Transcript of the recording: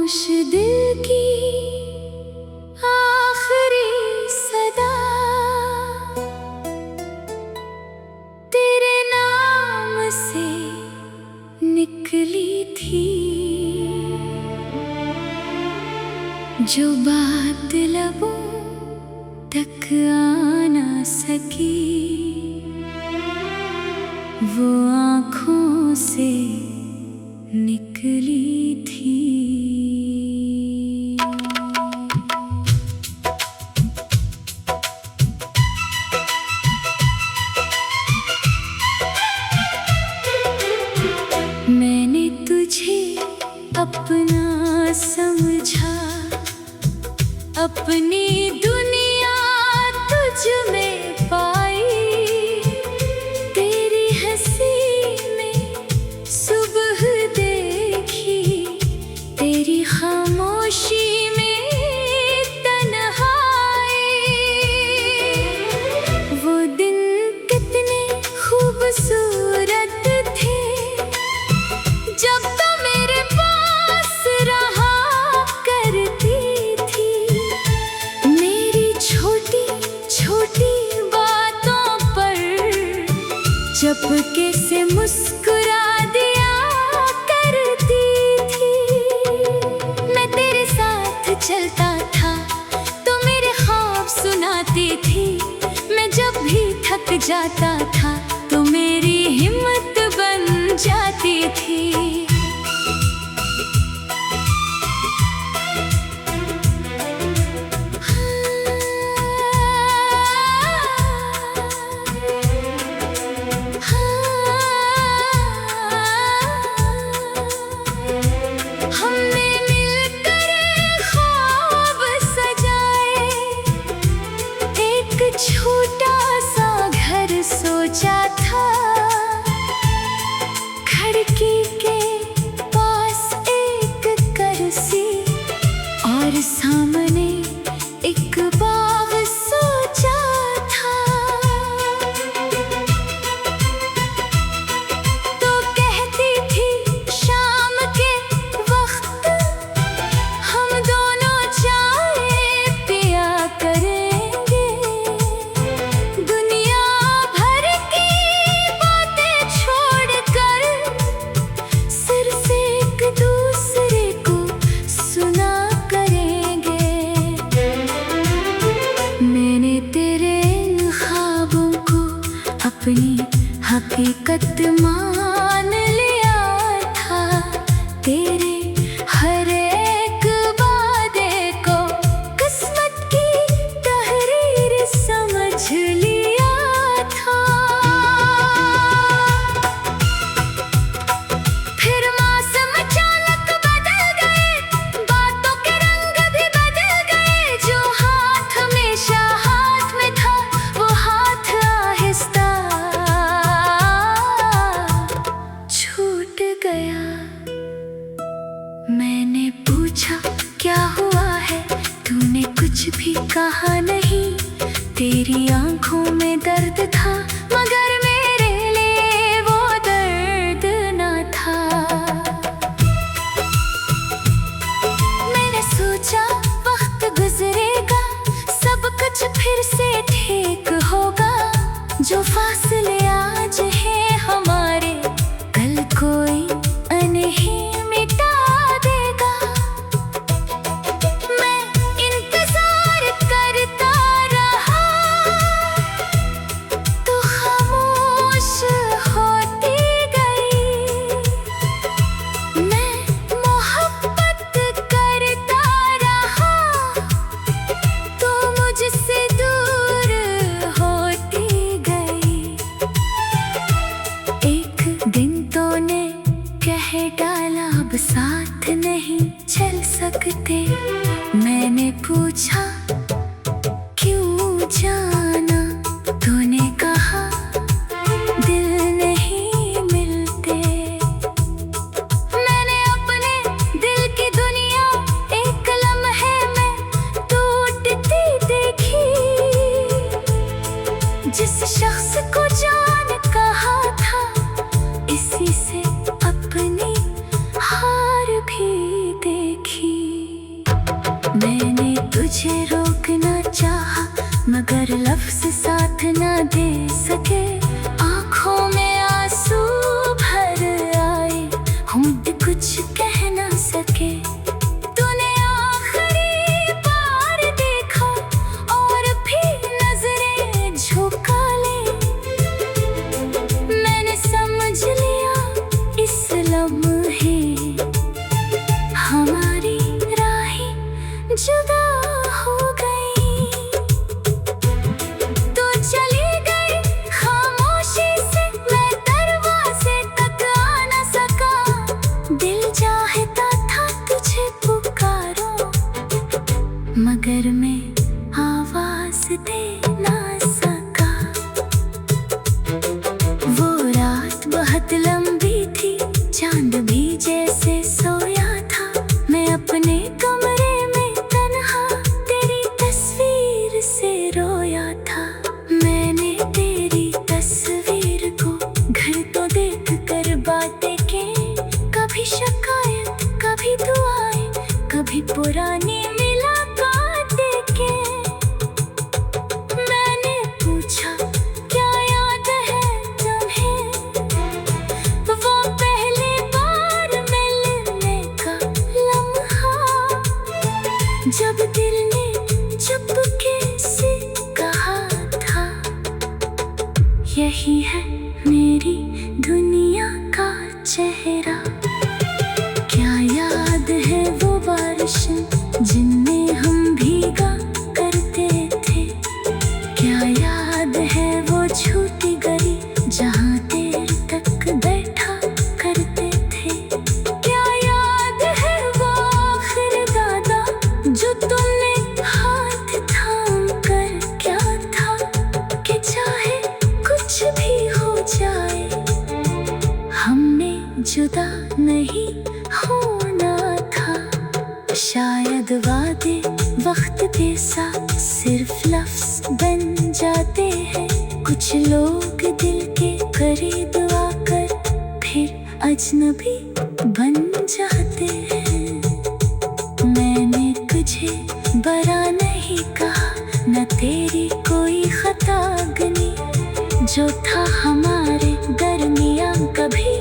खामोश दिल की आखिरी सदा तेरे नाम से निकली थी। जो बात लबों तक आ ना सकी वो आँखों से निकली थी। मैंने तुझे अपना समझा, अपनी दुनिया तुझ में पाई। तेरी हंसी में सुबह देखी, तेरी खामोशी में तन्हाई। वो दिन कितने खूबसूरत थे जब तो मेरे पास रहा करती थी। मेरी छोटी छोटी बातों पर चुपके से मुस्कुरा दिया करती थी। मैं तेरे साथ चलता था तो मेरे ख्वाब सुनाती थी। मैं जब भी थक जाता था तो मेरी हिम्मत बन जाती थी। हमने मिलकर ख्वाब सजाए, एक छोटा सा घर सोचा था। खिड़की के पास एक कुर्सी और सामने एक बाग सोचा था। तो कहती थी शाम के वक्त हम दोनों चाय पिया करेंगे। दुनिया भर की बातें छोड़कर सिर्फ एक दूसरे को सुना करेंगे। मैंने तेरे इन ख्वाबों को अपनी हकीकत मान लिया था। तेरे हर एक वादे को किस्मत की तहरीर समझ लिया था। फिर मौसम अचानक बदल गए, बातों के रंग भी बदल गए। जो हाथ हमेशा हाथ में था वो हाथ आहिस्ता छूट गया। मैंने पूछा क्या हुआ है, तूने कुछ भी कहा नहीं। तेरी आंखों में दर्द था मगर मेरे लिए वो दर्द न था। मैंने सोचा वक्त गुजरेगा, सब कुछ फिर से ठीक होगा। जो फासले आज हैं हमारे, कल कोई नहीं मिटा देगा। मैं इंतजार करता रहा तो खामोश होती गई। मैं मोहब्बत करता रहा तो मुझसे दूर होती गई। एक दिन तो ने कह डाला अब साथ नहीं चल सकते। मैंने पूछा क्यों जाना, तूने कहा दिल नहीं मिलते। मैंने अपने दिल की दुनिया एक लम्हे में टूटती देखी। जिस शख्स को जान कहा था इसी से अपनी हार भी देखी। कुछ कह ना सके। तूने आखिरी बार देखा और भी नजरें झुका ले। मैंने समझ लिया इस लम्हे हमारी राहें जुदा हो गई। तो चली गई खामोशी से, मैं दरवाजे तक आ न सका। दिल चाहता था तुझे पुकारो, मगर मैं आवाज दे ना सका। वो रात बहुत लंबी थी, चांद भी जैसे सोया था। मैं अपने कमरे में तन्हा तेरी तस्वीर से रोया था। मैंने तेरी तस्वीर को घर तो देख कर बातें की, कभी शिकायत कभी दुआएं, कभी पुरानी मुलाकातें की। मैंने पूछा क्या याद है तुम्हें, वो पहली बार मिलने का लम्हा, जब दिल ने चुपके से कहा था यही है मेरी दुनिया का चेहरा। क्या याद है वो बारिशें जिनमें हम भीगा करते थे। क्या याद है वो छोटी गली जहाँ देर तक बैठा करते थे। क्या याद है वो आखिर दादा जो तुमने हाथ थाम कर क्या था, कि चाहे कुछ भी हो जाए हमने जुदा नहीं होना था। शायद वादे वक्त के साथ सिर्फ लफ्ज बन जाते हैं। कुछ लोग दिल के करीब आकर फिर अजनबी बन जाते हैं। मैंने तुझे बरा नहीं कहा, न तेरी कोई खता गनी, जो था हमारे दरमियां कभी